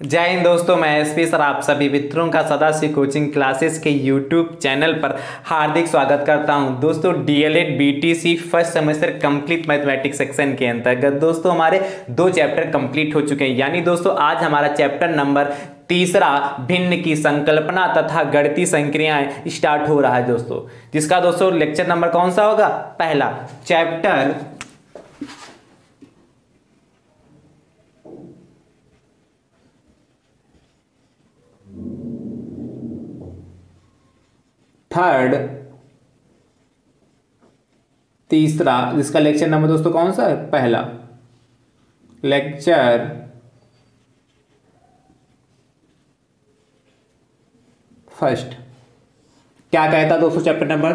जय हिंद दोस्तों, मैं एसपी सर आप सभी मित्रों का सदाशिव कोचिंग क्लासेस के यूट्यूब चैनल पर हार्दिक स्वागत करता हूं। दोस्तों DElEd BTC first semester complete mathematics section के अंतर्गत दोस्तों हमारे 2 चैप्टर कंप्लीट हो चुके हैं। यानी दोस्तों आज हमारा चैप्टर नंबर तीसरा भिन्न की संकल्पना तथा गणितीय संक्रियाएं स्टार्ट हो रहा है दोस्तों, जिसका दोस्तों लेक्चर नंबर कौन सा होगा? पहला चैप्टर थर्ड तीसरा, जिसका लेक्चर नंबर दोस्तों कौन सा है? पहला लेक्चर फर्स्ट। क्या कहता दोस्तों चैप्टर नंबर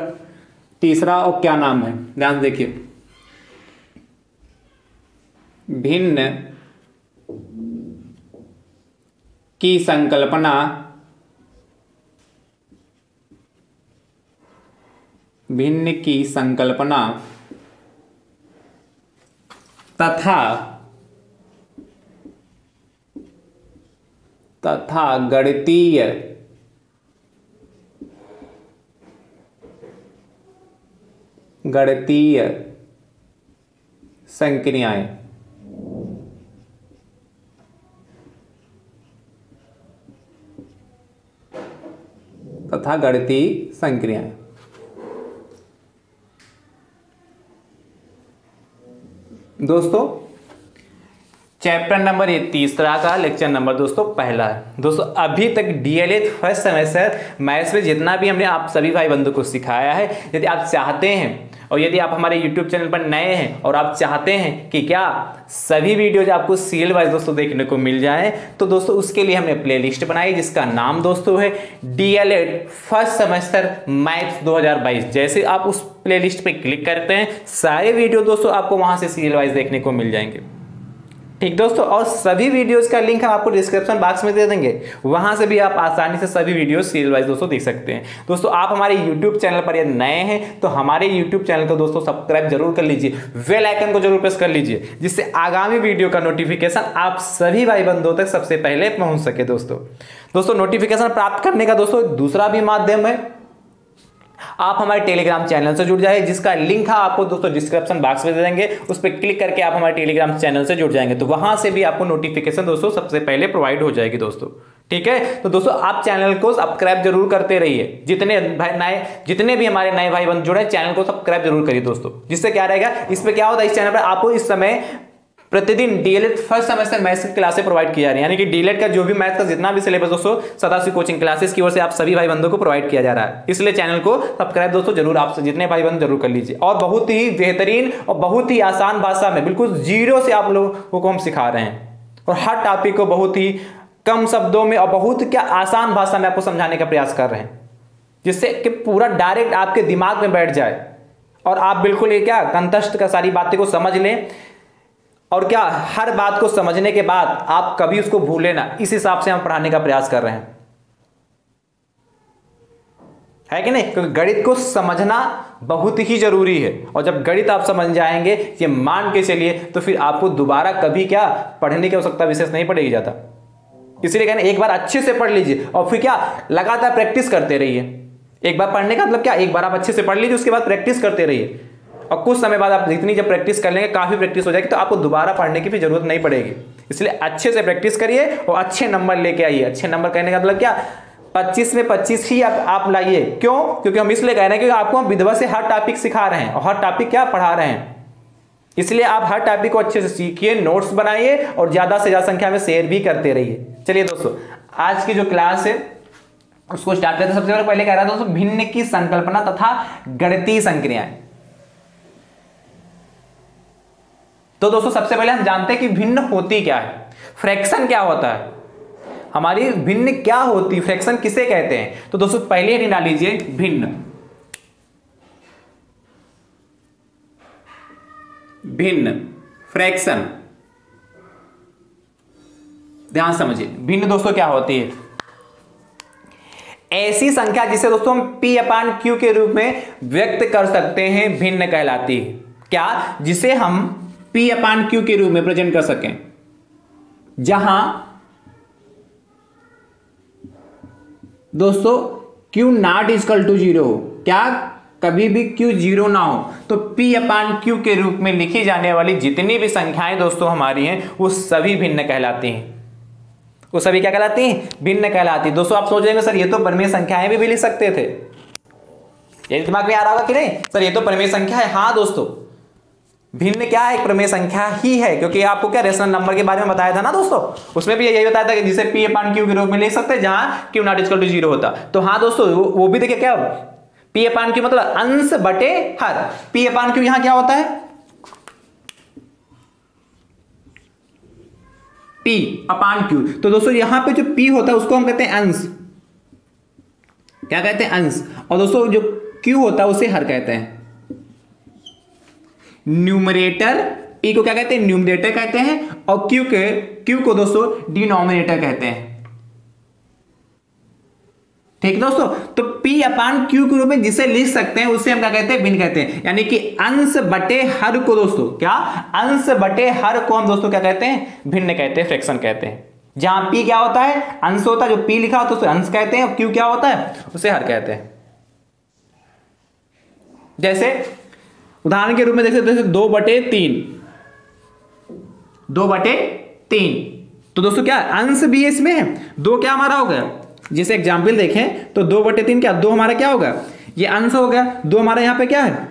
तीसरा और क्या नाम है? ध्यान से देखिए, भिन्न की संकल्पना भिन्न की संकल्पना तथा गणितीय संक्रियाएं। तथा गणितीय संक्रियाएं। दोस्तों चैप्टर नंबर ये तीसरा का लेक्चर नंबर दोस्तों पहला है। दोस्तों अभी तक डीएलएड फर्स्ट सेमेस्टर मैथ्स में जितना भी हमने आप सभी भाई बंधु को सिखाया है, यदि आप चाहते हैं और यदि आप हमारे यूट्यूब चैनल पर नए हैं और आप चाहते हैं कि क्या सभी वीडियोज आपको सीरियल वाइज दोस्तों देखने को मिल जाए, तो दोस्तों उसके लिए हमने प्लेलिस्ट बनाई जिसका नाम दोस्तों है डीएलएड फर्स्ट सेमेस्टर मैथ्स 2022। जैसे आप उस प्लेलिस्ट पे क्लिक करते हैं, सारे वीडियो दोस्तों आपको वहां से सीरियल वाइज देखने को मिल जाएंगे। ठीक दोस्तों, और सभी वीडियोस का लिंक हम आपको डिस्क्रिप्शन बॉक्स में दे देंगे, वहां से भी आप आसानी से सभी वीडियोस सीरियल वाइज दोस्तों देख सकते हैं। दोस्तों आप हमारे यूट्यूब चैनल पर यदि नए हैं तो हमारे यूट्यूब चैनल को दोस्तों सब्सक्राइब जरूर कर लीजिए, बेल आइकन को जरूर प्रेस कर लीजिए, जिससे आगामी वीडियो का नोटिफिकेशन आप सभी भाई बंधुओं तक सबसे पहले पहुंच सके। दोस्तों नोटिफिकेशन प्राप्त करने का दोस्तों दूसरा भी माध्यम है, आप हमारे टेलीग्राम चैनल से जुड़ जाए, जिसका लिंक है आपको दोस्तों डिस्क्रिप्शन बॉक्स में दे देंगे। उस पर क्लिक करके आप हमारे टेलीग्राम चैनल से जुड़ जाएंगे तो वहां से भी आपको नोटिफिकेशन दोस्तों सबसे पहले प्रोवाइड हो जाएगी दोस्तों। ठीक है, तो दोस्तों आप चैनल को सब्सक्राइब जरूर करते रहिए। जितने भी हमारे नए भाई बंधु जुड़े, चैनल को सब्सक्राइब जरूर करिए दोस्तों। जिससे क्या रहेगा, इसमें क्या होता है, इस चैनल पर आपको इस समय प्रतिदिन डीएलएड फर्स्ट सेमेस्टर मैथ्स की क्लासेस प्रोवाइड किया जा रही है। यानी कि डीएलएड का जो भी मैथ्स का जितना भी सिलेबस दोस्तों सदाशिव कोचिंग क्लासेस की ओर से आप सभी भाई बंधुओं को प्रोवाइड किया जा रहा है। इसलिए चैनल को सब्सक्राइब दोस्तों जरूर आप जितने भाई बंधु जरूर कर लीजिए। और बहुत ही बेहतरीन और बहुत ही आसान भाषा में बिल्कुल जीरो से आप लोगों को हम सिखा रहे हैं, और हर टॉपिक को बहुत ही कम शब्दों में और बहुत क्या आसान भाषा में आपको समझाने का प्रयास कर रहे हैं, जिससे कि पूरा डायरेक्ट आपके दिमाग में बैठ जाए और आप बिल्कुल ये क्या कंठस्थ का सारी बातें को समझ लें, और क्या हर बात को समझने के बाद आप कभी उसको भूले ना। इस हिसाब से हम पढ़ाने का प्रयास कर रहे हैं, है कि नहीं? क्योंकि गणित को समझना बहुत ही जरूरी है, और जब गणित आप समझ जाएंगे ये मान के चलिए, तो फिर आपको दोबारा कभी क्या पढ़ने की आवश्यकता विशेष नहीं पड़ेगी ज्यादा। इसलिए कहना एक बार अच्छे से पढ़ लीजिए और फिर क्या लगातार प्रैक्टिस करते रहिए। एक बार पढ़ने का मतलब क्या, एक बार आप अच्छे से पढ़ लीजिए, उसके बाद प्रैक्टिस करते रहिए, और कुछ समय बाद आप जितनी जब प्रैक्टिस कर लेंगे, काफी प्रैक्टिस हो जाएगी, तो आपको दोबारा पढ़ने की भी जरूरत नहीं पड़ेगी। इसलिए अच्छे से प्रैक्टिस करिए और अच्छे नंबर लेके आइए। अच्छे नंबर कहने का मतलब क्या, 25 में 25 ही आप लाइए। क्यों? क्योंकि हम इसलिए कह रहे हैं क्योंकि आपको हम विधवा से हर टॉपिक सिखा रहे हैं और हर टॉपिक क्या पढ़ा रहे हैं। इसलिए आप हर टॉपिक को अच्छे से सीखिए, नोट्स बनाइए और ज्यादा से ज्यादा संख्या में शेयर भी करते रहिए। चलिए दोस्तों आज की जो क्लास है उसको स्टार्ट करते हैं। सबसे पहले कह रहा था दोस्तों भिन्न की संकल्पना तथा गणितीय संक्रियाएं। तो दोस्तों सबसे पहले हम जानते हैं कि भिन्न होती क्या है, फ्रैक्शन क्या होता है, हमारी भिन्न क्या होती, फ्रैक्शन किसे कहते हैं। तो दोस्तों पहले ही डाल लीजिए भिन्न फ्रैक्शन। ध्यान समझिए, भिन्न दोस्तों क्या होती है, ऐसी संख्या जिसे दोस्तों हम P/Q के रूप में व्यक्त कर सकते हैं, भिन्न कहलाती है। क्या? जिसे हम P/Q के रूप में प्रेजेंट कर सकें, जहां दोस्तों Q नॉट इक्वल टू 0 हो, क्या कभी भी Q 0 ना हो, तो P अपान Q के रूप में लिखी जाने वाली जितनी भी संख्याएं दोस्तों हमारी हैं वो सभी भिन्न कहलाती हैं। वो सभी क्या कहलाती हैं? भिन्न कहलाती हैं। दोस्तों आप सोच रहे सर ये तो परिमेय संख्याएं भी लिख सकते थे, ये दिमाग में आ रहा होगा कि नहीं सर ये तो परिमेय संख्या है। हाँ दोस्तों, भिन्न क्या है? एक प्रमेय संख्या ही है, क्योंकि आपको क्या रेशनल नंबर के बारे में बताया था ना दोस्तों, उसमें भी यही बताया था कि जिसे P अपान Q के रूप में लिख सकते हैं जहां Q नॉट इक्वल टू 0 होता। तो हाँ दोस्तों वो भी देखिए क्या P अपान Q मतलब अंश बटे हर। P अपान Q यहां क्या होता है? P अपान Q। तो दोस्तों यहां पे जो P होता है उसको हम कहते हैं अंश, क्या कहते हैं? अंश। और दोस्तों जो Q होता है उसे हर कहते हैं। न्यूमरेटर P को क्या कहते हैं? न्यूमरेटर कहते हैं, और Q को दोस्तों डिनोमिनेटर कहते हैं। ठीक है दोस्तों, तो P अपान Q के रूप में जिसे लिख सकते हैं उसे हम क्या कहते हैं? भिन्न कहते हैं। यानी कि अंश बटे हर को दोस्तों क्या? अंश बटे हर को हम दोस्तों क्या कहते हैं? भिन्न कहते हैं, फ्रैक्शन कहते हैं। जहां P क्या होता है? अंश होता है, जो P लिखा होता है उसे अंश कहते हैं, और Q क्या होता है? उसे हर कहते हैं। जैसे उदाहरण के रूप में देखते 2/3, 2/3। तो दोस्तों क्या अंश भी इसमें है? 2 क्या हमारा हो गया? जैसे एग्जाम्पल देखें तो 2/3 क्या? 2 हमारा क्या होगा? ये अंश हो गया। 2 हमारा यहां पे क्या है?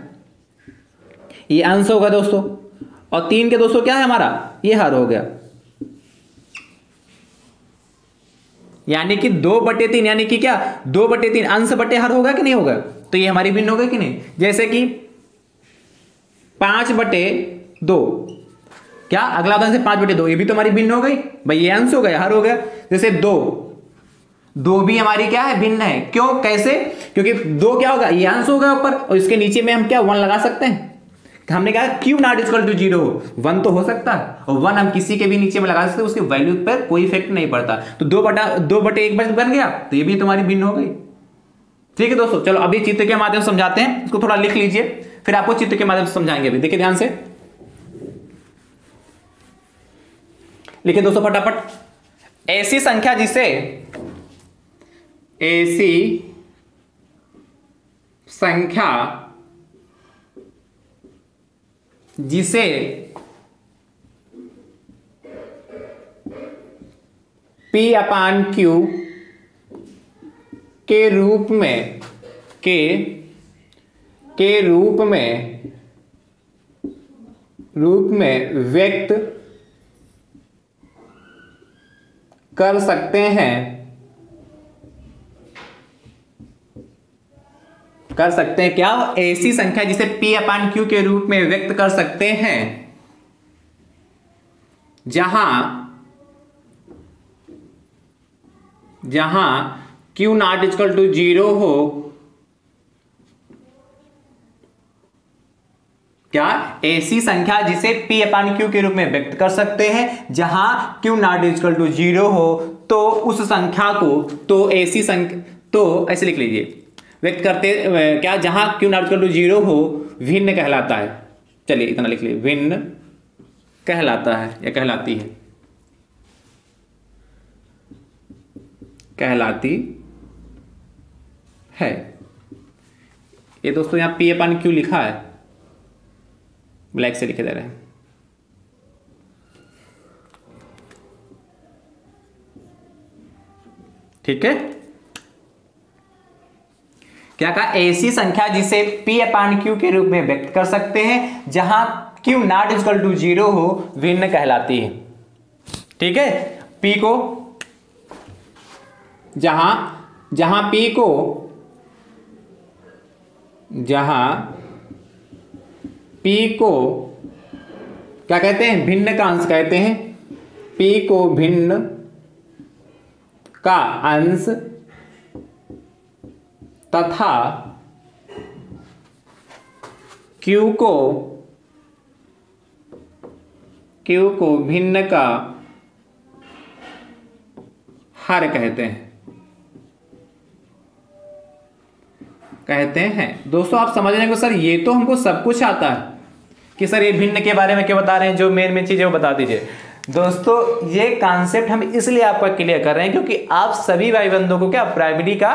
ये अंश होगा दोस्तों, और 3 के दोस्तों क्या है हमारा? ये हर हो गया। यानी कि 2/3 यानी कि क्या? 2/3 अंश बटे हर होगा कि नहीं होगा? तो ये हमारी भिन्न हो गई कि नहीं? जैसे कि 5/2, क्या अगला उदाहरण से 5/2, ये भी तो हमारी भिन्न हो गई भाई, ये अंश हो गया, हर हो गया। जैसे 2 भी हमारी क्या है? भिन्न है। क्यों? कैसे? क्योंकि 2 क्या होगा? ये अंश होगा ऊपर, और इसके नीचे में हम क्या 1 लगा सकते हैं। हमने कहा Q नॉट इक्वल टू 0 हो, 1 तो हो सकता है, और 1 हम किसी के भी नीचे में लगा सकते हैं, उसकी वैल्यू पर कोई इफेक्ट नहीं पड़ता। तो 2/1 बन गया, तो ये भी तुम्हारी भिन्न हो गई। ठीक है दोस्तों, चलो अभी चित्र के माध्यम से समझाते हैं। इसको थोड़ा लिख लीजिए, फिर आपको चित्र के माध्यम से समझाएंगे। अभी देखिए ध्यान से, लिखिए दोस्तों फटाफट। ऐसी संख्या जिसे P अपान Q के रूप में व्यक्त कर सकते हैं, क्या? ऐसी संख्या जिसे P अपान Q के रूप में व्यक्त कर सकते हैं जहां Q नॉट इक्वल टू 0 हो, क्या? ऐसी संख्या जिसे P अपान Q के रूप में व्यक्त कर सकते हैं जहां Q नॉट इक्वल टू 0 हो, तो उस संख्या को, तो ऐसी संख्या, तो ऐसे लिख लीजिए, व्यक्त करते क्या? जहां Q नॉट इक्वल टू 0 हो, भिन्न कहलाता है। चलिए इतना लिख लीजिए, भिन्न कहलाता है या कहलाती है, कहलाती है। ये दोस्तों यहां P अपान Q लिखा है, ब्लैक से लिखे दे रहे हैं। ठीक है, क्या कहा? ऐसी संख्या जिसे P अपान Q के रूप में व्यक्त कर सकते हैं जहां Q नॉट इक्वल टू 0 हो, भिन्न कहलाती है। ठीक है, P को जहां P को क्या कहते हैं? भिन्न का अंश कहते हैं। P को भिन्न का अंश तथा Q को भिन्न का हर कहते हैं। दोस्तों आप समझ रहे हैं कि सर ये तो हमको सब कुछ आता है, कि सर ये भिन्न के बारे में क्या बता रहे हैं, जो मेन चीज है वो बता दीजिए। दोस्तों ये कॉन्सेप्ट हम इसलिए आपका क्लियर कर रहे हैं क्योंकि आप सभी भाई बंधुओं को क्या प्राइमरी का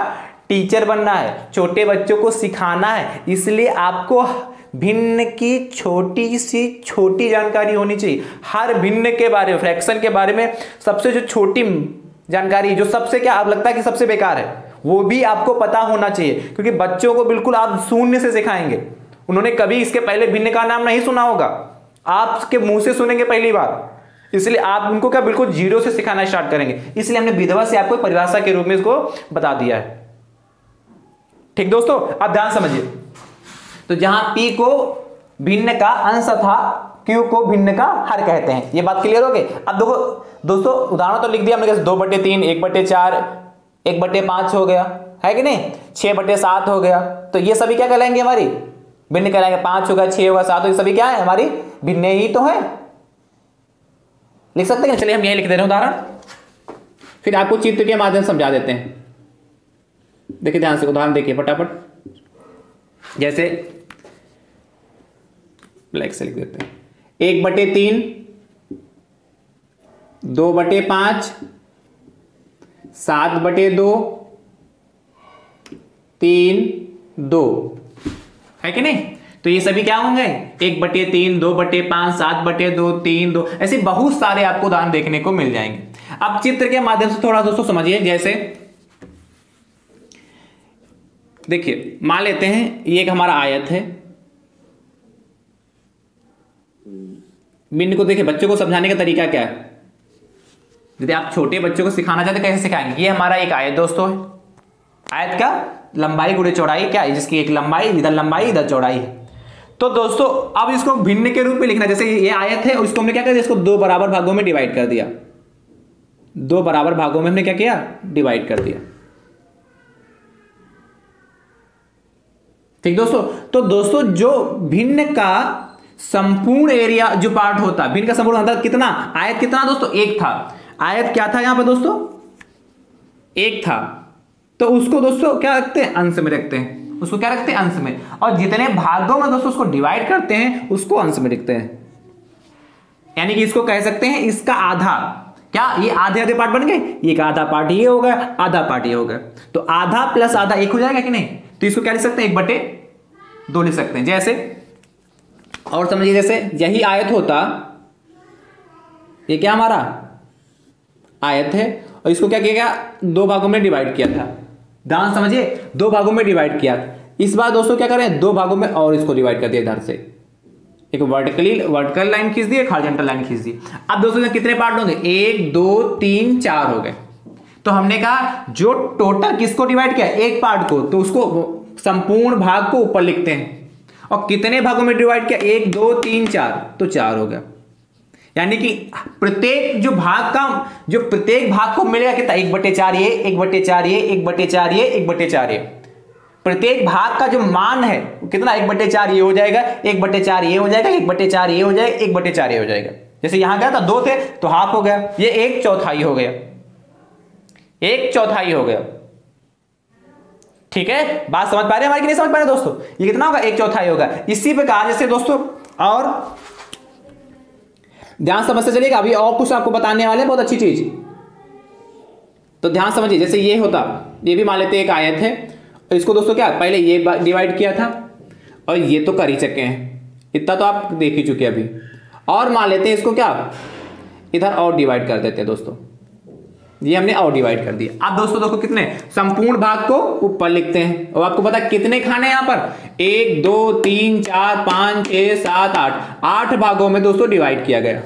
टीचर बनना है, छोटे बच्चों को सिखाना है, इसलिए आपको भिन्न की छोटी सी छोटी जानकारी होनी चाहिए। हर भिन्न के बारे में, फ्रैक्शन के बारे में सबसे जो छोटी जानकारी जो सबसे क्या आप लगता है कि सबसे बेकार है, वो भी आपको पता होना चाहिए, क्योंकि बच्चों को बिल्कुल आप शून्य से सिखाएंगे। उन्होंने कभी इसके पहले भिन्न का नाम नहीं सुना होगा, आपके मुंह से सुनेंगे पहली बार, इसलिए आप उनको क्या बिल्कुल जीरो से सिखाना स्टार्ट करेंगे। इसलिए हमने विधवा से आपको परिभाषा के रूप में इसको बता दिया है। ठीक दोस्तों, अब ध्यान समझिए। तो जहां P को भिन्न का अंश था, Q को भिन्न का हर कहते हैं। ये बात क्लियर हो गई। अब देखो दोस्तों, उदाहरण तो लिख दिया हमने, जैसे 2/3, 1/4, 1/5 हो गया, है कि नहीं, 6/7 हो गया। तो ये सभी क्या कहलाएंगे, हमारी भिन्न कहलाएंगे। 5 होगा, 6 होगा, 7 होगा, सभी क्या है, हमारी भिन्न ही तो है। लिख सकते हैं। चलिए हम यही लिख दे रहे हैं उदाहरण, फिर आपको चित्र के माध्यम से समझा देते हैं। देखिए ध्यान से, उदाहरण देखिए फटाफट। जैसे ब्लैक से लिख देते हैं, 1/3, 2/5, 7/2, 3/2, है कि नहीं। तो ये सभी क्या होंगे, 1/3, 2/5, 7/2, 3/2, ऐसे बहुत सारे आपको उदाहरण देखने को मिल जाएंगे। अब चित्र के माध्यम से थोड़ा दोस्तों समझिए। जैसे देखिए, मान लेते हैं ये एक हमारा आयत है। भिन्न को देखिए, बच्चों को समझाने का तरीका क्या है, यदि आप छोटे बच्चों को सिखाना चाहते कैसे सिखाएंगे। ये हमारा एक आयत दोस्तों है, आयत का लंबाई गुणे चौड़ाई क्या है, जिसकी एक लंबाई, इधर लंबाई इधर चौड़ाई है। तो दोस्तों अब इसको भिन्न के रूप में लिखना। जैसे ये आयत है, उसको हमने क्या कर दिया, इसको 2 बराबर भागों में डिवाइड कर दिया। 2 बराबर भागों में हमने क्या किया, डिवाइड कर दिया। ठीक दोस्तों। तो दोस्तों जो भिन्न का संपूर्ण एरिया जो पार्ट होता है, भिन्न का संपूर्ण अंदर कितना, आयत कितना दोस्तों, 1 था। आयत क्या था यहां पर दोस्तों, 1 था। तो उसको दोस्तों क्या रखते हैं, अंश में रखते हैं। उसको क्या रखते हैं, अंश में। और जितने भागों में दोस्तों उसको डिवाइड करते हैं, उसको अंश में लिखते हैं। यानी कि इसको कह सकते हैं इसका आधा। क्या ये आधे आधे पार्ट बन गए, एक आधा पार्ट ये हो गया, आधा पार्ट ये हो गया। तो आधा प्लस आधा 1 हो जाएगा कि नहीं। तो इसको क्या लिख सकते हैं, 1/2 लिख सकते हैं। जैसे और समझिए, जैसे यही आयत होता, ये क्या हमारा आयत है, और इसको क्या किया गया, 2 भागों में डिवाइड किया था। ध्यान समझिए, 2 भागों में डिवाइड किया। इस बार दोस्तों क्या करें, 2 भागों में और इसको डिवाइड कर दिया इधर से। एक वर्टिकल लाइन खींच दी, एक हॉरिजॉन्टल लाइन खींच दी। अब दोस्तों कितने पार्ट होंगे, 1 2 3 4 हो गए। तो हमने कहा जो टोटल किसको डिवाइड किया, एक पार्ट को, तो उसको संपूर्ण भाग को ऊपर लिखते हैं। और कितने भागों में डिवाइड किया, 1 2 3 4, तो 4 हो गया। यानी कि प्रत्येक जो भाग का, जो प्रत्येक भाग को मिलेगा कितना, 1/4 ये, 1/4 ये, 1/4 ये, 1/4 ये। प्रत्येक भाग का जो मान है कितना, 1/4 ये हो जाएगा, 1/4 ये हो जाएगा, 1/4 ये हो जाएगा, 1/4 ये हो जाएगा। जैसे यहां गया था 2 थे तो हाफ हो गया, ये 1/4 हो गया, 1/4 हो गया। ठीक है, बात समझ पा रहे हैं हमारी कि नहीं समझ पा रहे दोस्तों। ये कितना होगा, 1/4 होगा। इसी प्रकार जैसे दोस्तों और ध्यान समझते चलिएगा, अभी और कुछ आपको बताने वाले हैं, बहुत अच्छी चीज। तो ध्यान समझिए, जैसे ये होता, ये भी मान लेते एक आयत है, और इसको दोस्तों क्या पहले ये डिवाइड किया था, और ये तो कर ही चुके हैं, इतना तो आप देख ही चुके अभी। और मान लेते हैं इसको क्या, इधर और डिवाइड कर देते हैं दोस्तों, ये हमने और डिवाइड कर दिया। अब दोस्तों देखो कितने, संपूर्ण भाग को ऊपर लिखते हैं। और आपको पता कितने खाने यहां पर, 1 2 3 4 5 6 7 8 भागों में दोस्तों डिवाइड किया गया।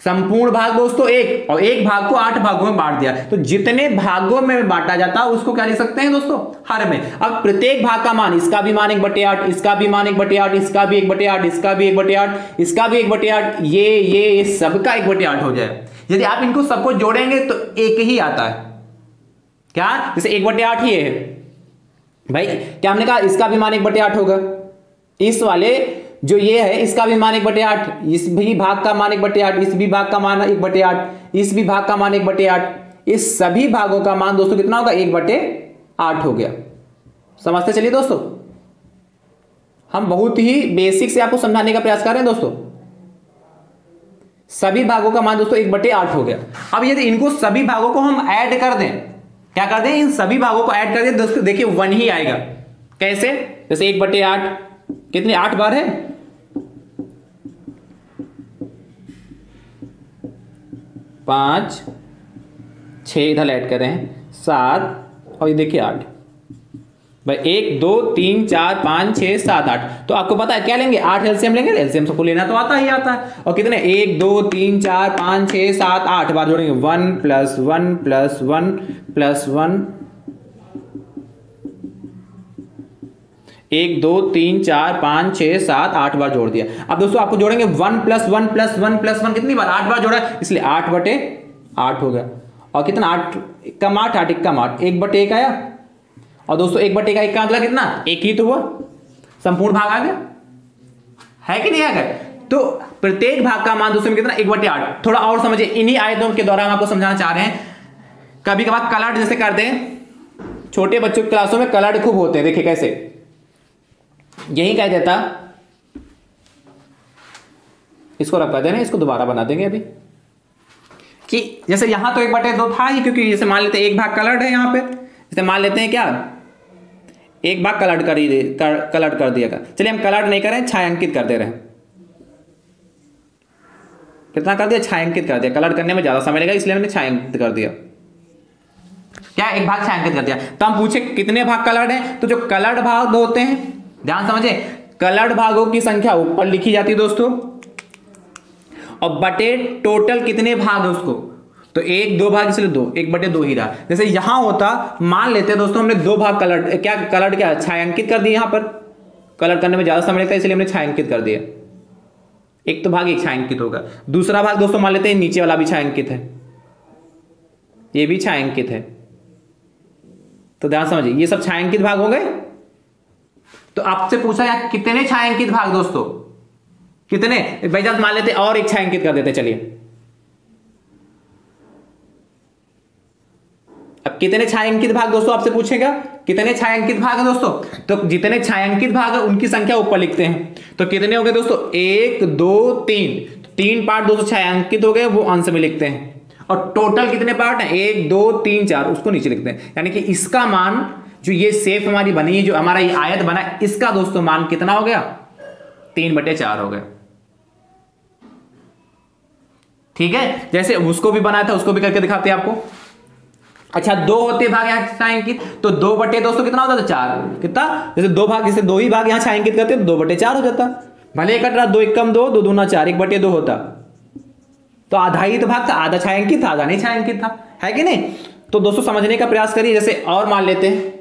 संपूर्ण भाग दोस्तों 1, और एक भाग को 8 भागों में बांट दिया। तो जितने भागों में बांटा जाता है उसको क्या लिख सकते हैं दोस्तों, हर में। अब प्रत्येक भाग का मान, इसका भी मान 1/8, इसका भी मान 1/8, इसका भी 1/8, इसका भी 1/8, इसका भी 1/8, ये सबका 1/8 हो जाए। यदि आप इनको सबको जोड़ेंगे तो एक ही आता है। क्या, जैसे 1/8 ही है भाई, क्या हमने कहा इसका भी मान 1/8 होगा, इस वाले जो ये है इसका भी मान 1/8, इस भी भाग का मान 1/8, इस भी भाग का मान 1/8, इस भी भाग का मान 1/8, इस सभी भागों का मान दोस्तों कितना होगा, 1/8 हो गया। समझते चलिए दोस्तों, हम बहुत ही बेसिक से आपको समझाने का प्रयास कर रहे हैं दोस्तों। सभी भागों का मान दोस्तों 1/8 हो गया। अब यदि इनको सभी भागों को हम ऐड कर दें, क्या कर दें, इन सभी भागों को ऐड कर दें दोस्तों, देखिए 1 ही आएगा। कैसे, जैसे 1/8 कितने 8 बार है, 5 6 इधर ऐड कर रहे हैं 7 और ये देखिए 8 भाई, 1 2 3 4 5 6 7 8। तो आपको पता है क्या लेंगे, 8 एलसीएम लेंगे, एलसीएम सबको लेना तो आता ही आता है। और कितने 1 2 3 4 5 6 7 8 बार जोड़ेंगे, 1 + 1 + 1 + 1, 1 2 3 4 5 6 7 8 बार जोड़ दिया। अब दोस्तों आपको जोड़ेंगे 1 + 1 + 1 + 1 कितनी बार, 8 बार जोड़ा, इसलिए 8/8 हो गया। और कितना 8 कम 8 8 कम 8, 1/1 आया। और दोस्तों 1/1 का मतलब कितना, 1 ही तो हुआ, संपूर्ण भाग आ गया, है कि नहीं आ गया। तो प्रत्येक भाग का मान दोस्तों कितना 1/8। थोड़ा और समझिए, इन्हीं आयतों के द्वारा हम आपको समझाना चाह रहे हैं। कभी कभार कलर जैसे करते हैं, छोटे बच्चों की क्लासों में कलर खूब होते हैं, देखिए कैसे, यही कह देता, इसको रखा देना, इसको दोबारा बना देंगे अभी, कि जैसे यहां तो 1/2 था ही, क्योंकि जैसे मान लेते हैं एक भाग कलर्ड है यहां पे, जैसे मान लेते हैं क्या एक भाग कलर्ड कर दिया। चलिए हम कलर्ड नहीं करें, छायांकित कर दे रहे हैं। कितना कर दिया, छायांकित कर दिया। कलर्ड करने में ज्यादा समय लगेगा इसलिए हमने छायांकित कर दिया। क्या, एक भाग छायांकित कर दिया। तो हम पूछे कितने भाग कलर्ड हैं, तो जो कलर्ड भाग होते हैं, ध्यान समझे, कलर्ड भागों की संख्या ऊपर लिखी जाती है दोस्तों, और बटे टोटल कितने भाग है उसको, तो 1 2 भाग इसलिए 2, 1/2 ही रहा। जैसे यहां होता, मान लेते हैं दोस्तों हमने 2 भाग कलर्ड क्या छायांकित कर दिए, यहां पर कलर करने में ज्यादा समय लगता है इसलिए हमने छायांकित कर दिया। एक तो भाग एक छायांकित होगा, दूसरा भाग दोस्तों मान लेते हैं नीचे वाला भी छायांकित है, ये भी छायांकित है। तो ध्यान समझिए, ये सब छायांकित भाग हो गए। तो आपसे पूछा यार कितने छायांकित भाग दोस्तों, कितने, भाई जान मान लेते और एक छायांकित कर देते। चलिए अब कितने छायांकित भाग दोस्तों आपसे पूछेगा, कितने छायांकित भाग है दोस्तों, तो जितने छायांकित भाग है उनकी संख्या ऊपर लिखते हैं। तो कितने हो गए दोस्तों, 1 2 3, 3 पार्ट दोस्तों छायांकित हो गए, वो अंश में लिखते हैं। और टोटल कितने पार्ट हैं, 1 2 3 4, उसको नीचे लिखते हैं। यानी कि इसका मान, जो ये शेप हमारी बनी है, जो हमारा ये आयत बना, इसका दोस्तों मान कितना हो गया, 3/4 हो गया। ठीक है, जैसे उसको भी बनाया था उसको भी करके दिखाते हैं आपको। अच्छा 2 होते भाग यहाँ छायांकित, तो 2/2 दोस्तों कितना होता था, 4। कितना, जैसे 2 भाग, जैसे 2 ही भाग यहाँ छायांकित करते तो 2/4 हो जाता। भले ही कट रहा, 2 1 2, 2 दूना 4, 1/2 होता। तो आधा ही तो भाग था, आधा छायांकित था, आधा नहीं छायांकित था, है कि नहीं। तो दोस्तों समझने का प्रयास करिए। जैसे और मान लेते हैं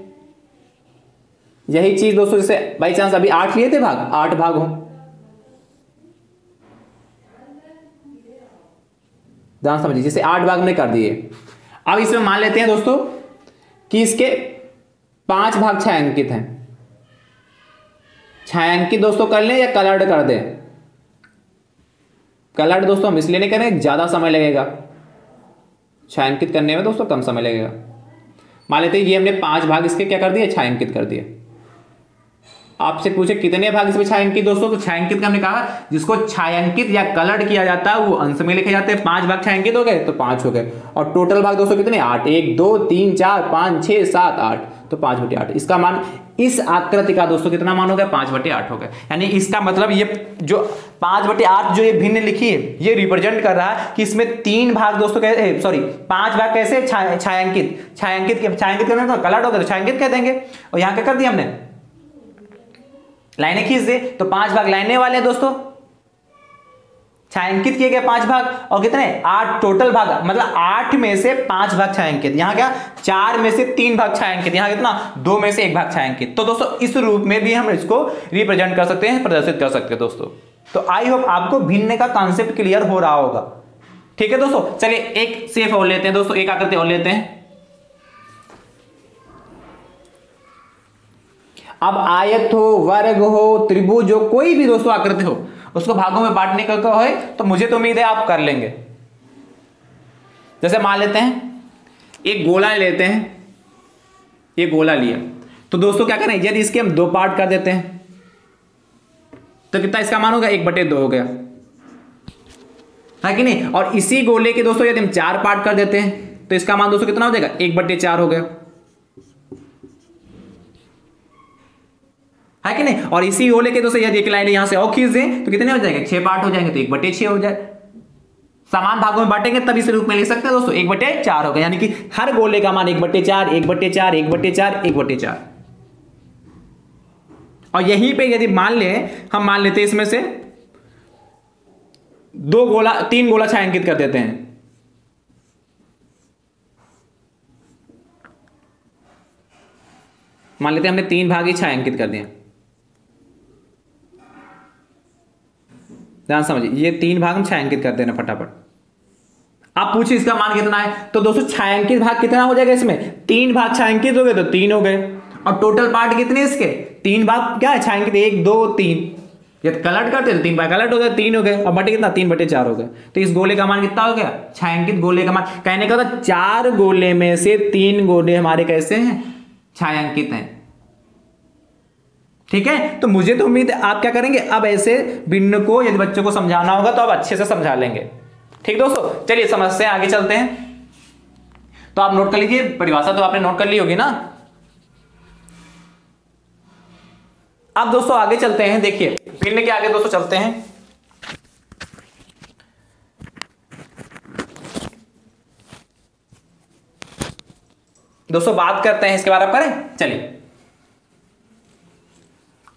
यही चीज दोस्तों, जैसे बाई चांस अभी 8 लिए थे भाग, 8 भाग हो, ध्यान समझिए, जैसे 8 भाग में कर दिए। अब इसमें मान लेते हैं दोस्तों कि इसके 5 भाग छायांकित हैं। छायांकित दोस्तों कर लें या कलर्ड कर दें, कलर्ड दोस्तों हम इसलिए नहीं करें, ज्यादा समय लगेगा, छायांकित करने में दोस्तों कम समय लगेगा। मान लेते हैं ये हमने 5 भाग इसके क्या कर दिए, छायांकित कर दिए। आपसे पूछे कितने भाग इसमें छायांकित दोस्तों, तो छायांकित का हमने कहा जिसको छायांकित या कलर्ड किया जाता है वो अंश में लिखे जाते हैं। 5 भाग छायांकित हो गए तो 5 हो गए, और टोटल भाग दोस्तों कितने, 8, 1 2 3 4 5 6 7 8, तो 5/8। इसका मान, इस आकृति का दोस्तों कितना मान हो गया, 5/8 हो गया। यानी इसका मतलब ये जो 5/8 जो ये भिन्न लिखी है, ये रिप्रेजेंट कर रहा है कि इसमें 3 भाग दोस्तों कैसे, सॉरी 5 भाग कैसे छायांकित करना, तो कलर्ड हो गया तो छायांकित कह देंगे। और यहाँ क्या कर दिया हमने, लाइनें खींच दे, तो 5 भाग लाइने वाले दोस्तों, छायांकित किए गए 5 भाग, और कितने 8 टोटल भाग, मतलब 8 में से 5 भाग छायांकित। यहां क्या 4 में से 3 भाग छायांकित, यहां कितना 2 में से 1 भाग छायांकित। तो दोस्तों इस रूप में भी हम इसको रिप्रेजेंट कर सकते हैं, प्रदर्शित कर सकते हैं दोस्तों। तो आई होप आपको भिन्न का कॉन्सेप्ट क्लियर हो रहा होगा। ठीक है दोस्तों, चलिए एक सेफ और लेते हैं दोस्तों, एक आकृति और लेते हैं। अब आयत हो, वर्ग हो, त्रिभुज हो, कोई भी दोस्तों आकृति हो, उसको भागों में बांटने का है तो मुझे तो उम्मीद है आप कर लेंगे। जैसे मान लेते हैं एक गोला लेते हैं, ये गोला लिया, तो दोस्तों क्या करें, यदि इसके हम 2 पार्ट कर देते हैं तो कितना इसका मान होगा, 1/2 हो गया। है कि नहीं। और इसी गोले के दोस्तों यदि हम 4 पार्ट कर देते हैं तो इसका मान दोस्तों कितना हो जाएगा, 1/4 हो गया, है कि नहीं। और इसी गोले के दोस्तों यदि एक लाइन यहां से और खींच दें तो कितने हो जाएंगे, 6 पार्ट हो जाएंगे, तो 1/6 हो जाए। समान भागों में बांटेंगे तब इस रूप में लिख सकते हैं दोस्तों, 1/4 हो गया, यानी कि हर गोले का मान 1/4 1/4 1/4 1/4। और यहीं पे यदि हम मान लेते हैं इसमें से 3 गोला छायांकित कर देते हैं, मान लेते हैं हमने 3 भाग ही छायांकित कर दिए। ध्यान समझिए, ये 3 भाग हम छायांकित कर देना फटाफट। आप पूछिए इसका मान कितना है, तो दोस्तों छायांकित भाग कितना हो जाएगा, इसमें 3 भाग छायांकित हो गए तो 3 हो गए। और टोटल पार्ट कितने इसके, 3 भाग क्या है छायांकित, 1 2 3, यदि कलट करते तो 3 भाग कलट हो गए, 3 हो गए, और बटे कितना 3/4 हो गए। तो इस गोले का मान कितना हो गया, छायांकित गोले का मान, कहने का था 4 गोले में से 3 गोले हमारे कैसे हैं, छायांकित हैं। ठीक है, तो मुझे तो उम्मीद है आप क्या करेंगे, अब ऐसे भिन्न को यदि बच्चों को समझाना होगा तो आप अच्छे से समझा लेंगे। ठीक दोस्तों, चलिए समझते हैं, आगे चलते हैं। तो आप नोट कर लीजिए, परिभाषा तो आपने नोट कर ली होगी ना। अब दोस्तों आगे चलते हैं, देखिए भिन्न के आगे दोस्तों चलते हैं। दोस्तों बात करते हैं इसके बारे में, करें चलिए।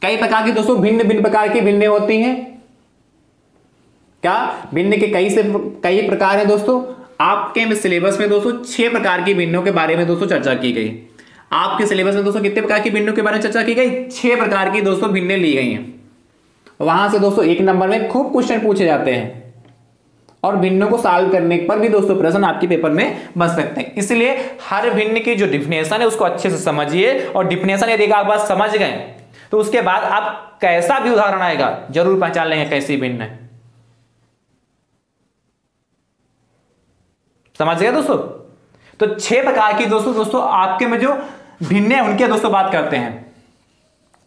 कई प्रकार की दोस्तों भिन्न प्रकार की भिन्नें होती हैं। क्या भिन्न के कई प्रकार हैं दोस्तों। आपके सिलेबस में दोस्तों 6 प्रकार की भिन्नों के बारे में दोस्तों चर्चा की गई। आपके सिलेबस में दोस्तों कितने प्रकार की भिन्नों के बारे में चर्चा की गई, 6 प्रकार की दोस्तों भिन्नें ली गई हैं। वहां से दोस्तों 1 नंबर में खूब क्वेश्चन पूछे जाते हैं, और भिन्नों को सॉल्व करने पर भी दोस्तों प्रश्न आपके पेपर में बन सकते हैं। इसलिए हर भिन्न की जो डिफिनेशन है उसको अच्छे से समझिए, और डिफिनेशन यदि आप बात समझ गए तो उसके बाद आप कैसा भी उदाहरण आएगा जरूर पहचान लेंगे कैसी भिन्न है। समझ गए दोस्तों। तो 6 प्रकार की दोस्तों आपके में जो भिन्न है उनके दोस्तों बात करते हैं।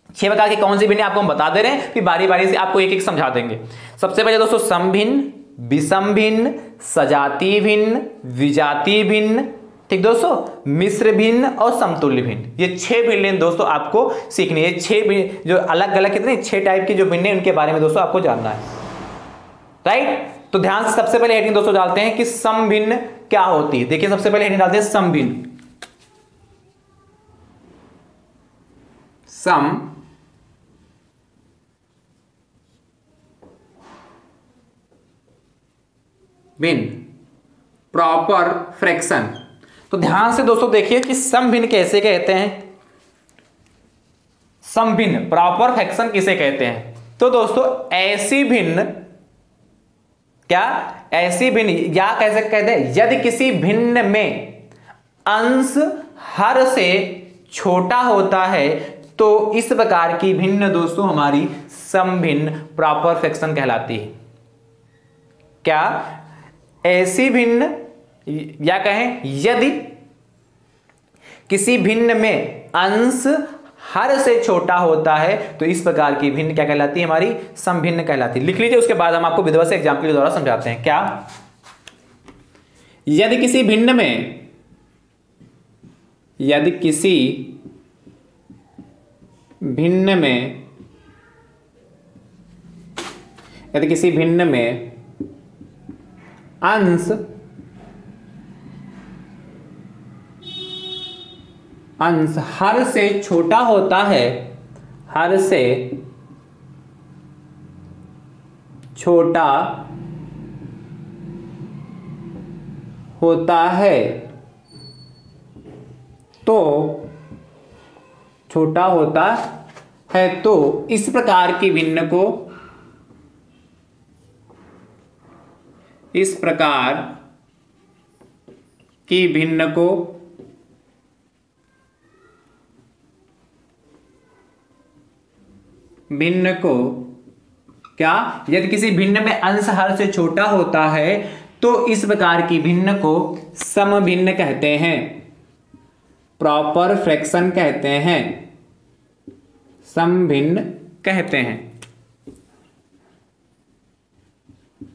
6 प्रकार की कौन सी भिन्न आपको हम बता दे रहे हैं, फिर बारी बारी से आपको एक एक समझा देंगे। सबसे पहले दोस्तों समभिन्न, विषम भिन्न, सजातीय भिन्न, विजातीय भिन्न, ठीक दोस्तों, मिश्र भिन्न और समतुल्य भिन्न। ये 6 भिन्न दोस्तों आपको सीखनी है। 6 जो अलग अलग कितने 6 टाइप की जो भिन्न है उनके बारे में दोस्तों आपको जानना है, राइट। तो ध्यान से सबसे पहले हेडिंग दोस्तों डालते हैं कि समभिन्न क्या होती है। देखिए सबसे पहले हेडिंग डालते हैं समभिन्न। सम भिन्न प्रॉपर फ्रैक्शन। तो ध्यान से दोस्तों देखिए कि समभिन्न कैसे कहते हैं, समभिन्न प्रॉपर फ्रैक्शन किसे कहते हैं। तो दोस्तों ऐसी भिन्न, क्या ऐसी भिन्न, या कैसे कहते हैं, यदि किसी भिन्न में अंश हर से छोटा होता है तो इस प्रकार की भिन्न दोस्तों हमारी समभिन्न प्रॉपर फ्रैक्शन कहलाती है। क्या ऐसी भिन्न, या कहें यदि किसी भिन्न में अंश हर से छोटा होता है तो इस प्रकार की भिन्न क्या कहलाती है, हमारी समभिन्न कहलाती है। लिख लीजिए, उसके बाद हम आपको विधिवत से एग्जाम्पल के द्वारा समझाते हैं। क्या यदि किसी भिन्न में, यदि किसी भिन्न में, यदि किसी भिन्न में अंश हर से छोटा होता है, हर से छोटा होता है तो, छोटा होता है तो इस प्रकार की भिन्न को, इस प्रकार की भिन्न को क्या, यदि किसी भिन्न में अंश हर से छोटा होता है तो इस प्रकार की भिन्न को समभिन्न कहते हैं, प्रॉपर फ्रैक्शन कहते हैं, समभिन्न कहते हैं।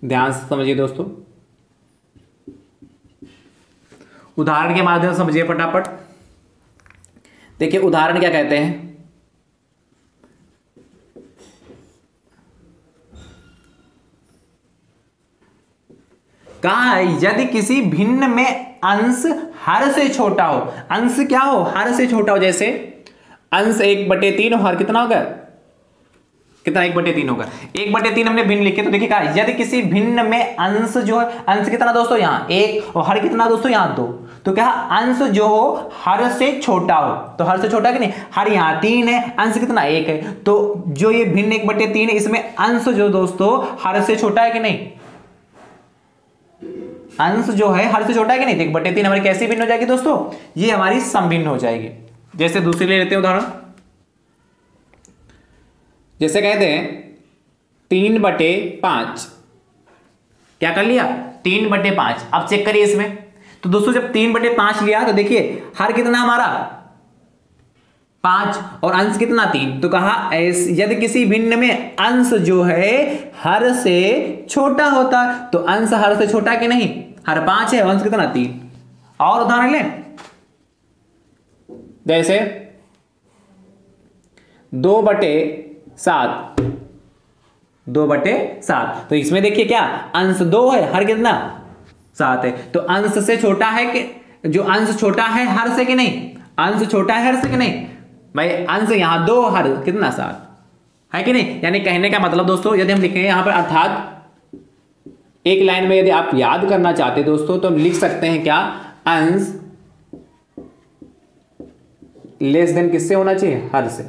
ध्यान से समझिए दोस्तों, उदाहरण के माध्यम से समझिए फटाफट। देखिए उदाहरण क्या कहते हैं, कहा यदि किसी भिन्न में अंश हर से छोटा हो, अंश क्या हो, हर से छोटा हो, जैसे अंश 1/3 और हर कितना होगा, कितना 1/3 होगा, 1/3 हमने भिन्न लिखे। तो देखिए कहा यदि किसी भिन्न में अंश जो है, अंश कितना दोस्तों यहाँ 1 और हर कितना दोस्तों यहाँ 2, तो क्या अंश जो हो हर से छोटा हो, तो हर से छोटा कि नहीं, हर यहाँ 3 है, अंश कितना 1 है, तो जो ये भिन्न 1/3 है इसमें अंश जो दोस्तों हर से छोटा है कि नहीं, अंश जो है हर से छोटा है कि नहीं, 1/3 हमारी कैसी भिन्न हो जाएगी दोस्तों, ये हमारी समभिन्न हो जाएगी। जैसे दूसरी ले लेते हैं उदाहरण, जैसे कहते हैं 3/5, क्या कर लिया 3/5। अब चेक करिए इसमें, तो दोस्तों जब 3/5 लिया तो देखिए हर कितना हमारा 5 और अंश कितना 3, तो कहा यदि किसी भिन्न में अंश जो है हर से छोटा होता, तो अंश हर से छोटा कि नहीं, हर 5 है, अंश कितना 3। और उदाहरण लें, जैसे 2/7, 2/7, तो इसमें देखिए क्या अंश 2 है, हर कितना 7 है, तो अंश से छोटा है कि, जो अंश छोटा है हर से कि नहीं, अंश छोटा है हर से कि नहीं भाई, अंश यहां 2 हर कितना 7 है कि नहीं। यानी कहने का मतलब दोस्तों यदि हम लिखेंगे यहां पर, अर्थात एक लाइन में यदि आप याद करना चाहते दोस्तों तो हम लिख सकते हैं क्या, अंश लेस देन किससे होना चाहिए, हर से।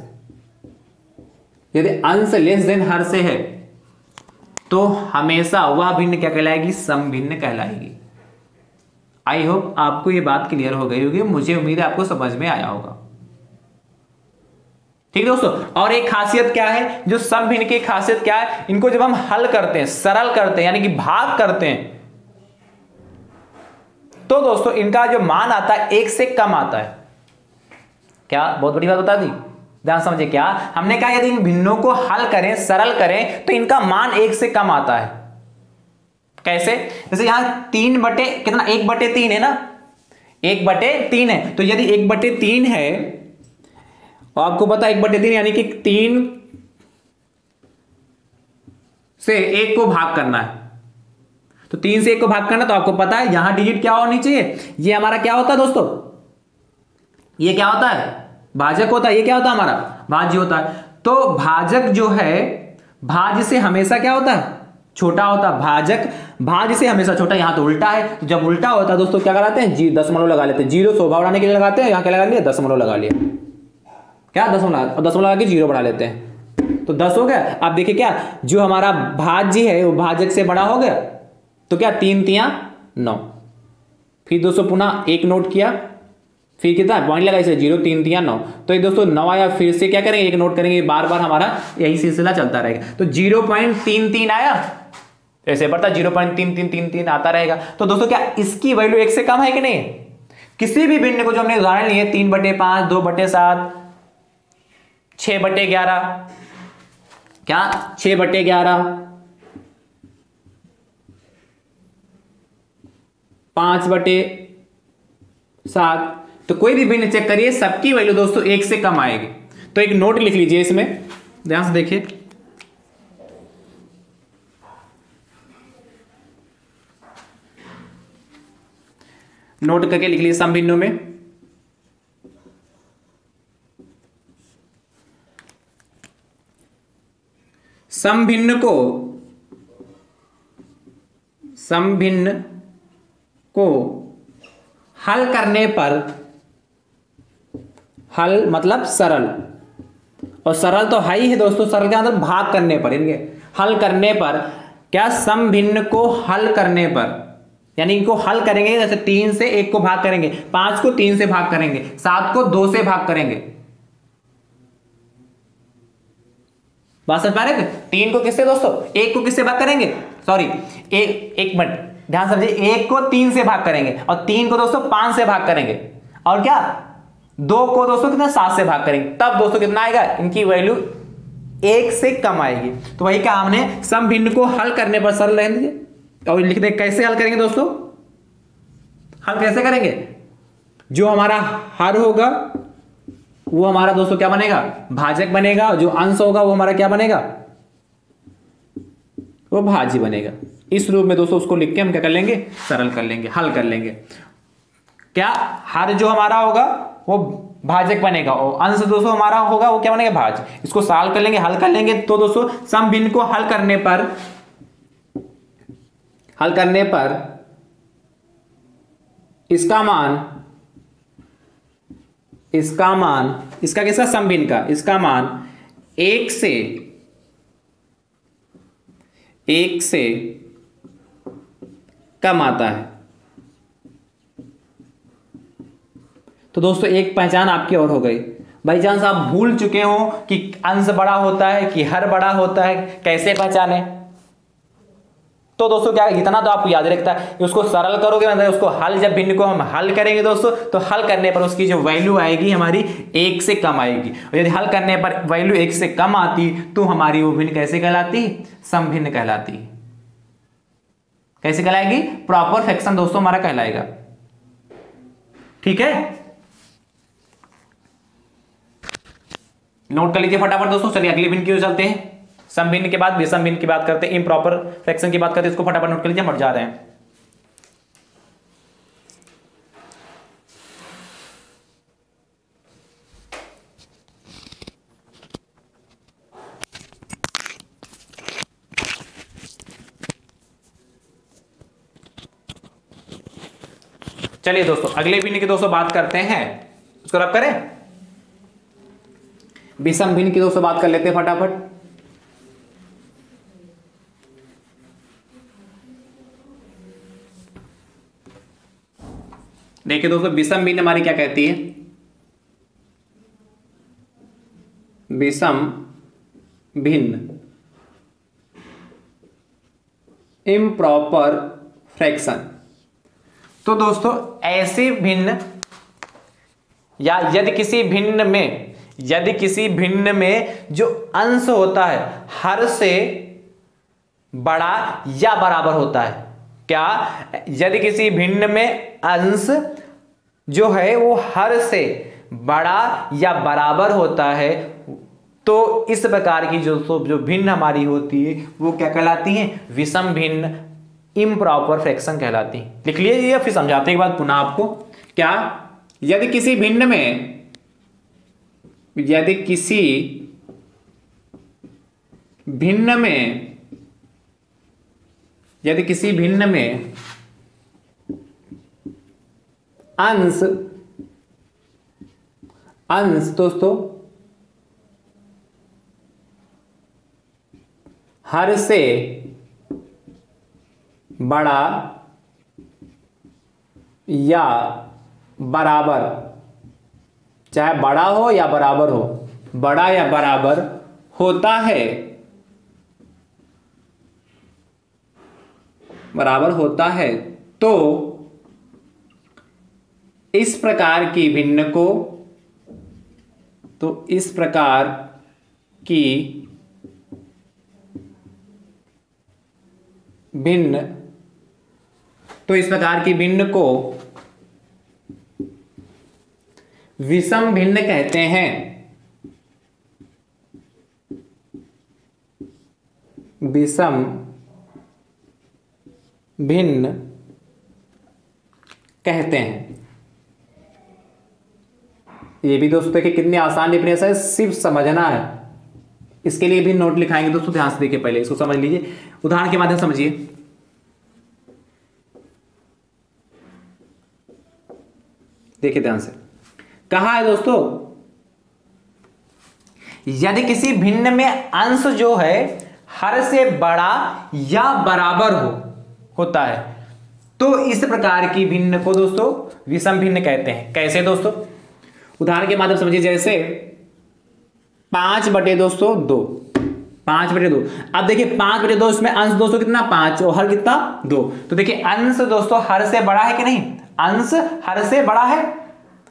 यदि अंश लेस देन हर से है तो हमेशा वह भिन्न क्या कहलाएगी, समभिन्न कहलाएगी। आई होप आपको यह बात क्लियर हो गई होगी, मुझे उम्मीद है आपको समझ में आया होगा। ठीक है दोस्तों, और एक खासियत क्या है, जो समभिन्न की खासियत क्या है, इनको जब हम हल करते हैं, सरल करते हैं, यानी कि भाग करते हैं, तो दोस्तों इनका जो मान आता है 1 से कम आता है। क्या बहुत बड़ी बात बता दी, ध्यान समझिए। क्या हमने कहा यदि इन भिन्नों को हल करें, सरल करें, तो इनका मान 1 से कम आता है। कैसे, जैसे यहां 1/3 है ना, 1/3 है, तो यदि 1/3 है और आपको पता है 1/3 यानी कि 3 से 1 को भाग करना है, तो 3 से 1 को भाग करना, तो आपको पता है यहां डिजिट क्या होनी चाहिए, ये हमारा क्या होता है दोस्तों, ये क्या होता है, भाजक होता है, ये क्या होता है हमारा, भाज्य होता है। तो भाजक जो है भाज्य से हमेशा क्या होता है, छोटा होता है, भाजक भाज्य से हमेशा छोटा, यहां तो उल्टा है, तो जब उल्टा होता है दोस्तों क्या कराते हैं, दशमलव लगा लेते हैं, 0 शोभा बढ़ाने के लिए लगाते हैं, यहां क्या लगा लिया, दशमलव लगा लिया, क्या दशमलव लगा के 0 बढ़ा लेते हैं, तो 10 हो गया। अब देखिए क्या जो हमारा भाज्य है वो भाजक से बड़ा हो गया, तो क्या 3 तियां 9, फिर दोस्तों पुनः 1 नोट किया, फिर कितना पॉइंट लगा इसे 0, 3 तियां 9, तो ये दोस्तों 9 आया, फिर से क्या करेंगे 1 नोट करेंगे, बार बार हमारा यही सिलसिला चलता रहेगा। तो 0.33 आया, ऐसे बढ़ता 0.3333 आता रहेगा। तो दोस्तों क्या इसकी वैल्यू 1 से कम है कि नहीं, किसी भी भिन्न को जो हमने उदाहरण लिए 3/5, 2/7, 6/11, क्या 6/11, 5/7, तो कोई भी भिन्न चेक करिए, सबकी वैल्यू दोस्तों 1 से कम आएगी। तो एक नोट लिख लीजिए इसमें, ध्यान से देखिए, नोट करके लिख लीजिए समभिन्नों में, समभिन्न को हल करने पर, हल मतलब सरल, और सरल तो है ही है दोस्तों, सरल के अंदर भाग करने पर, इनके हल करने पर, क्या समभिन्न को हल करने पर, यानी इनको हल करेंगे, जैसे 3 से 1 को भाग करेंगे, 5 को 3 से भाग करेंगे, 7 को 2 से भाग करेंगे, बात समझ पा रहे थे। 3 को किससे दोस्तों, 1 को किससे भाग करेंगे, सॉरी एक मिनट ध्यान समझिए, 1 को 3 से भाग करेंगे, और 3 को दोस्तों 5 से भाग करेंगे, और क्या 2 को दोस्तों कितना 7 से भाग करेंगे, तब दोस्तों कितना आएगा, इनकी वैल्यू 1 से कम आएगी। तो वही कहा हमने, सम भिन्न को हल करने पर सरल रहने दीजिए और लिख दे। कैसे हल करेंगे दोस्तों? हल कैसे करेंगे? जो हमारा हर होगा वो हमारा दोस्तों क्या बनेगा? भाजक बनेगा। जो अंश होगा वो हमारा क्या बनेगा? वो भाज्य बनेगा। इस रूप में दोस्तों उसको लिख के हम क्या कर लेंगे? सरल कर लेंगे, हल कर लेंगे। क्या? हर जो हमारा होगा वो भाजक बनेगा और अंश दोस्तों हमारा होगा वो क्या बनेगा? भाज्य। इसको सॉल्व कर लेंगे, हल कर लेंगे। तो दोस्तों सम भिन्न को हल करने पर इसका मान इसका किसका? सम भिन्न का। इसका मान 1 से कम आता है। तो दोस्तों एक पहचान आपकी और हो गई। बाई चांस आप भूल चुके हो कि अंश बड़ा होता है कि हर बड़ा होता है, कैसे पहचाने? तो दोस्तों क्या, इतना तो आपको याद रखता है। उसको सरल करोगे मतलब उसको हल, जब भिन्न को हम हल करेंगे दोस्तों, तो हल करने पर उसकी जो वैल्यू आएगी हमारी 1 से कम आएगी। और यदि हल करने पर वैल्यू 1 से कम आती तो हमारी वो भिन्न कैसे कहलाती? सम भिन्न कहलाती। कैसे कहलाएगी? प्रॉपर फ्रैक्शन दोस्तों हमारा कहलाएगा। ठीक है, नोट कर लीजिए फटाफट दोस्तों। चलिए अगले भिन्न की ओर चलते हैं। सम भिन्न के बाद विषम भिन्न की बात करते हैं, इम्प्रॉपर फ्रैक्शन की बात करते हैं। इसको फटाफट नोट कर लीजिए, हम हट जा रहे हैं। चलिए दोस्तों अगले भिन्न की दोस्तों बात करते हैं। उसको रब करें, विषम भिन्न की दोस्तों बात कर लेते हैं फटाफट। देखिए दोस्तों विषम भिन्न हमारी क्या कहती है? विषम भिन्न इम्प्रॉपर फ्रैक्शन। तो दोस्तों ऐसे भिन्न या यदि किसी भिन्न में जो अंश होता है हर से बड़ा या बराबर होता है। क्या? यदि किसी भिन्न में अंश जो है वो हर से बड़ा या बराबर होता है तो इस प्रकार की जो भिन्न हमारी होती है वो क्या कहलाती है? विषम भिन्न इम्प्रॉपर फ्रैक्शन कहलाती है। लिख लीजिए फिर समझाते के बाद पुनः आपको। क्या? यदि किसी भिन्न में अंश दोस्तों हर से बड़ा या बराबर, चाहे बड़ा हो या बराबर हो, बड़ा या बराबर होता है, तो इस प्रकार की भिन्न को विषम भिन्न कहते हैं। विषम भिन्न कहते हैं। ये भी दोस्तों कि कितनी आसान डिफरेंस है, सिर्फ समझना है। इसके लिए भी नोट लिखाएंगे दोस्तों, ध्यान से देखिए, पहले इसको समझ लीजिए, उदाहरण के माध्यम से समझिए। देखिए ध्यान से, कहा है दोस्तों यदि किसी भिन्न में अंश जो है हर से बड़ा या बराबर होता है तो इस प्रकार की भिन्न को दोस्तों विषम भिन्न कहते हैं। कैसे दोस्तों? उदाहरण के माध्यम समझिए, जैसे 5/2। 5/2। अब देखिए 5/2 इसमें अंश दोस्तों कितना? 5 और हर कितना? 2। तो देखिए अंश दोस्तों हर से बड़ा है कि नहीं? अंश हर से बड़ा है।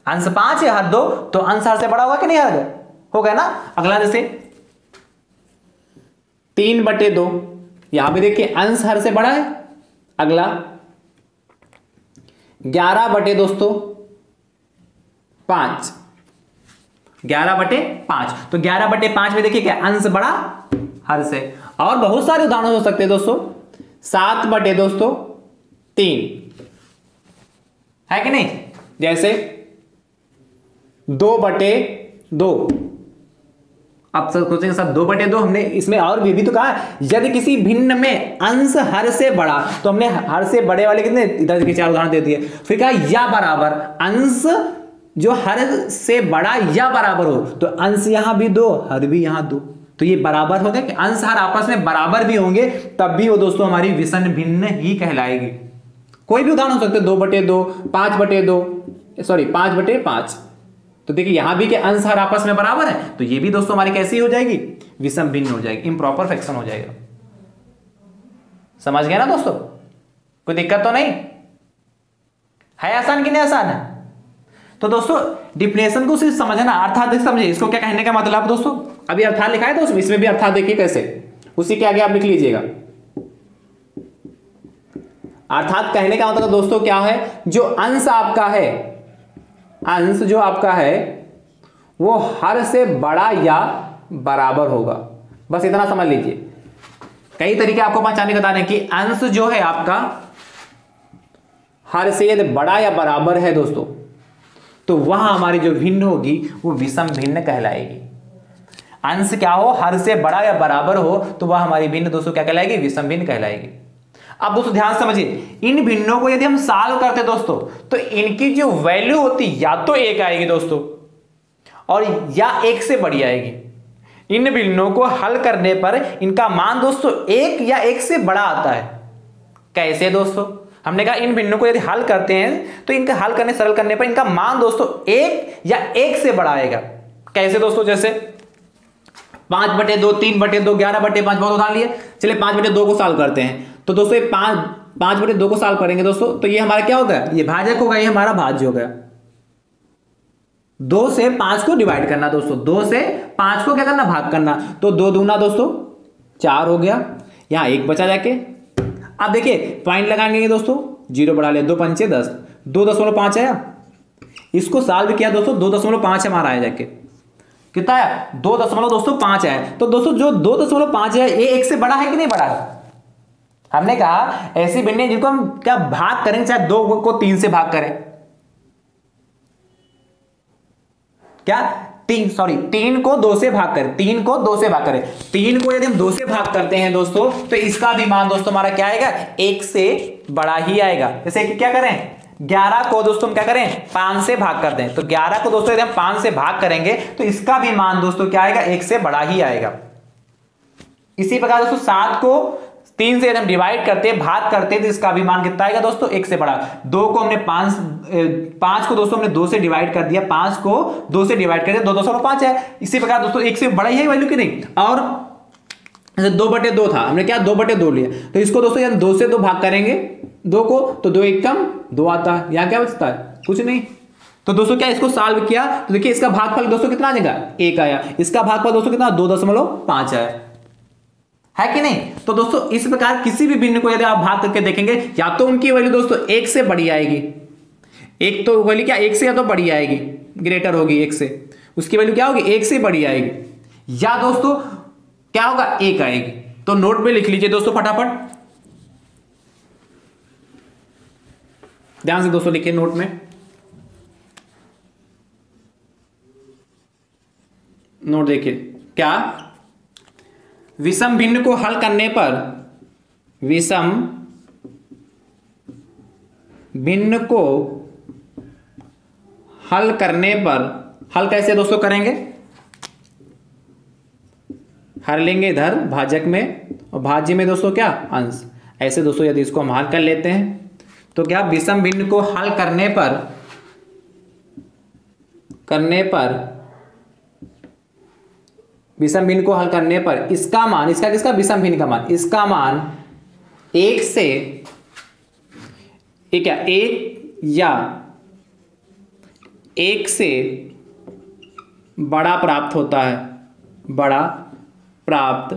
अंश 5 है, हर 2, तो अंश हर से बड़ा होगा कि नहीं? हर होगा ना। अगला जैसे 3/2, यहां पे देखिए अंश हर से बड़ा है। अगला 11/5, 11/5, तो 11/5 में देखिए क्या अंश बड़ा हर से। और बहुत सारे उदाहरण हो सकते हैं दोस्तों। 7/3 है कि नहीं, जैसे 2/2। अब सब सोचेंगे सर 2/2 हमने इसमें और भी तो कहा, यदि किसी भिन्न में अंश हर से बड़ा, तो हमने हर से बड़े वाले कितने इधर के 4 उदाहरण दे दिए। फिर कहा या बराबर, अंश जो हर से बड़ा या बराबर हो, तो अंश यहां भी 2, हर भी यहां 2, तो ये बराबर हो गए कि अंश हर आपस में बराबर भी होंगे, तब भी वो दोस्तों हमारी विषम भिन्न ही कहलाएगी। कोई भी उदाहरण हो सकते हैं, 2/2, 5/2, सॉरी 5/5। तो देखिए यहां भी कि अंश हर आपस में बराबर है, तो ये भी दोस्तों हमारी कैसी हो जाएगी, विषम भिन्न हो जाएगी, इंप्रॉपर फ्रैक्शन हो जाएगा। समझ गए ना दोस्तों, कोई दिक्कत तो नहीं है? आसान कि नहीं आसान है? तो दोस्तों डिफिनेशन को सिर्फ समझना, अर्थात समझिए इसको क्या कहने का मतलब दोस्तों। अभी अर्थात लिखा है तो इसमें भी अर्थात देखिए कैसे, उसी के आगे आप लिख लीजिएगा। अर्थात कहने का मतलब दोस्तों क्या है, जो अंश आपका है, अंश जो आपका है वो हर से बड़ा या बराबर होगा, बस इतना समझ लीजिए। कई तरीके आपको पहचाने बता रहे हैं कि अंश जो है आपका हर से यदि बड़ा या बराबर है दोस्तों, तो वहां हमारी जो भिन्न होगी वो विषम भिन्न कहलाएगी। अंश क्या हो, हर से बड़ा या बराबर हो, तो वह हमारी भिन्न दोस्तों क्या कहलाएगी, विषम भिन्न कहलाएगी। अब दोस्तों ध्यान समझिए, इन भिन्नों को यदि हम सॉल्व करते दोस्तों, तो इनकी जो वैल्यू होती या तो 1 आएगी दोस्तों, और या 1 से बड़ी आएगी। इन भिन्नों को हल करने पर इनका मान दोस्तों 1 या 1 से बड़ा आता है। कैसे दोस्तों, हमने कहा इन भिन्नों को यदि हल करते हैं तो इनका हल करने सरल करने पर इनका मान दोस्तों 1 या 1 से बड़ा आएगा। कैसे दोस्तों, जैसे 5/2, 3/2, 11/5 बहुत उदाहरण लिए। चलिए 5/2 को सॉल्व करते हैं, तो दोस्तों ये 5/2 को सॉल्व करेंगे दोस्तों, तो ये हमारा क्या होगा, ये भाजक होगा, ये हमारा भाज्य हो गया। 2 से 5 को डिवाइड करना दोस्तों, 2 से 5 को क्या करना, भाग करना, तो 2 दूना दोस्तों 4 हो गया, यहां 1 बचा जाके। अब देखिए पॉइंट लगाएंगे दोस्तों, 0 बढ़ा ले, 2 पंचे 10, 2.5 आया। इसको सॉल्व किया दोस्तों, 2.5 हमारा आया जाके, कितना आया, 2.5 आया। तो दोस्तों जो 2.5 है ये 1 से बड़ा है कि नहीं बड़ा है? हमने कहा ऐसी भिन्न जिनको हम क्या भाग करें, चाहे 2 को 3 से भाग करें, क्या 3 को 2 से भाग करें, 3 को 2 से भाग करें। 3 को यदि हम 2 से भाग करते हैं दोस्तों, तो इसका भी मान दोस्तों हमारा क्या आएगा, 1 से बड़ा ही आएगा। जैसे कि क्या करें, 11 को दोस्तों हम क्या करें, 5 से भाग कर दें, तो 11 को दोस्तों यदि हम 5 से भाग करेंगे तो इसका भी मान दोस्तों क्या आएगा, 1 से बड़ा ही आएगा। इसी प्रकार दोस्तों 7 को 3 से यदि हम डिवाइड करते हैं, भाग करते हैं, तो इसका भी मान कितना आएगा दोस्तों, 1 से बड़ा। 2 को हमने 5 को दोस्तों हमने 2 से डिवाइड कर दिया, 5 को 2 से डिवाइड कर दिया, 2.5 है। इसी प्रकार दोस्तों 1 से बड़ा ही है वैल्यू की नहीं। और 2/2 था, हमने क्या 2/2 लिया, तो इसको दोस्तों यदि 2 से 2 भाग करेंगे 2 को, तो 2 1 कम 2 आता है, यहां क्या बचता है, कुछ नहीं। तो दोस्तों क्या इसको सॉल्व किया, तो देखिए इसका भागफल दोस्तों कितना आ जाएगा, 1 आया। इसका भागफल दोस्तों कितना, 2.5 आया, है कि नहीं। तो दोस्तों इस प्रकार किसी भी भिन्न को यदि आप भाग करके देखेंगे, या तो उनकी वैल्यू दोस्तों 1 से बड़ी आएगी, एक तो वैल्यू क्या 1 से या तो बड़ी आएगी, ग्रेटर होगी 1 से, उसकी वैल्यू क्या होगी 1 से बड़ी आएगी, या दोस्तों क्या होगा 1 आएगी। तो नोट में लिख लीजिए दोस्तों फटाफट, ध्यान से दोस्तों लिखिए नोट में, नोट देखिए क्या, विषम भिन्न को हल करने पर, विषम भिन्न को हल करने पर, हल कैसे दोस्तों करेंगे, हर लेंगे इधर भाजक में और भाज्य में दोस्तों क्या अंश। ऐसे दोस्तों यदि इसको हम हल कर लेते हैं तो क्या विषम भिन्न को हल करने पर विषम भिन्न को हल करने पर इसका मान, इसका किसका, विषम भिन्न का मान, इसका मान 1 से क्या 1 या 1 से बड़ा प्राप्त होता है, बड़ा प्राप्त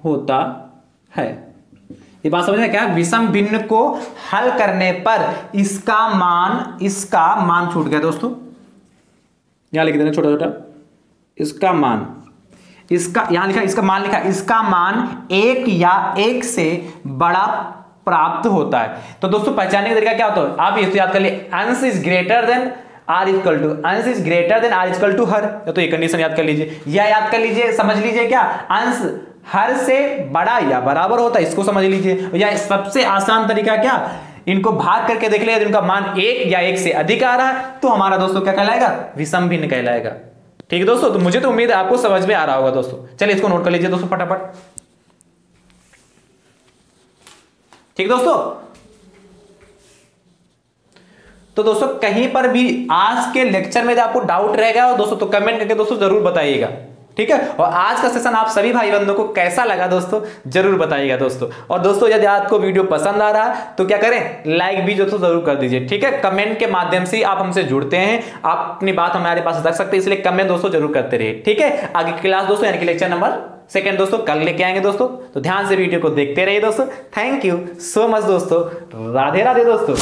होता है। ये बात समझ में क्या? विषम भिन्न को हल करने पर इसका मान छूट गया दोस्तों, यहां लिख देना छोटा छोटा, इसका मान, इसका यहां लिखा, इसका मान लिखा, इसका मान 1 या 1 से बड़ा प्राप्त होता है। तो दोस्तों पहचानने का तरीका क्या होता है? आप ये याद कर लिए, अंश is greater than or equal to, अंश is greater than or equal to हर, तो ये कंडीशन याद कर लीजिए, या याद कर लीजिए, समझ लीजिए क्या, अंश हर से बड़ा या बराबर होता है, इसको समझ लीजिए। या सबसे आसान तरीका क्या, इनको भाग करके देख लिया, इनका मान 1 या 1 से अधिक आ रहा है तो हमारा दोस्तों क्या कहलाएगा? विषम भिन्न कहलाएगा। ठीक है दोस्तों, तो मुझे तो उम्मीद है आपको समझ में आ रहा होगा दोस्तों। चलिए इसको नोट कर लीजिए दोस्तों फटाफट। ठीक दोस्तों, तो दोस्तों कहीं पर भी आज के लेक्चर में आपको डाउट रहेगा दोस्तों तो कमेंट करके दोस्तों जरूर बताइएगा। ठीक है, और आज का सेशन आप सभी भाई बंधुओं को कैसा लगा दोस्तों जरूर बताइएगा दोस्तों। और दोस्तों यदि आपको वीडियो पसंद आ रहा है तो क्या करें, लाइक भी दोस्तों जरूर कर दीजिए। ठीक है, कमेंट के माध्यम से आप हमसे जुड़ते हैं, आप अपनी बात हमारे पास रख सकते हैं, इसलिए कमेंट दोस्तों जरूर करते रहिए। ठीक है, आगे क्लास दोस्तों यानी कि लेक्चर नंबर 2 दोस्तों कल लेके आएंगे दोस्तों, तो ध्यान से वीडियो को देखते रहिए दोस्तों। थैंक यू सो मच दोस्तों, राधे राधे दोस्तों।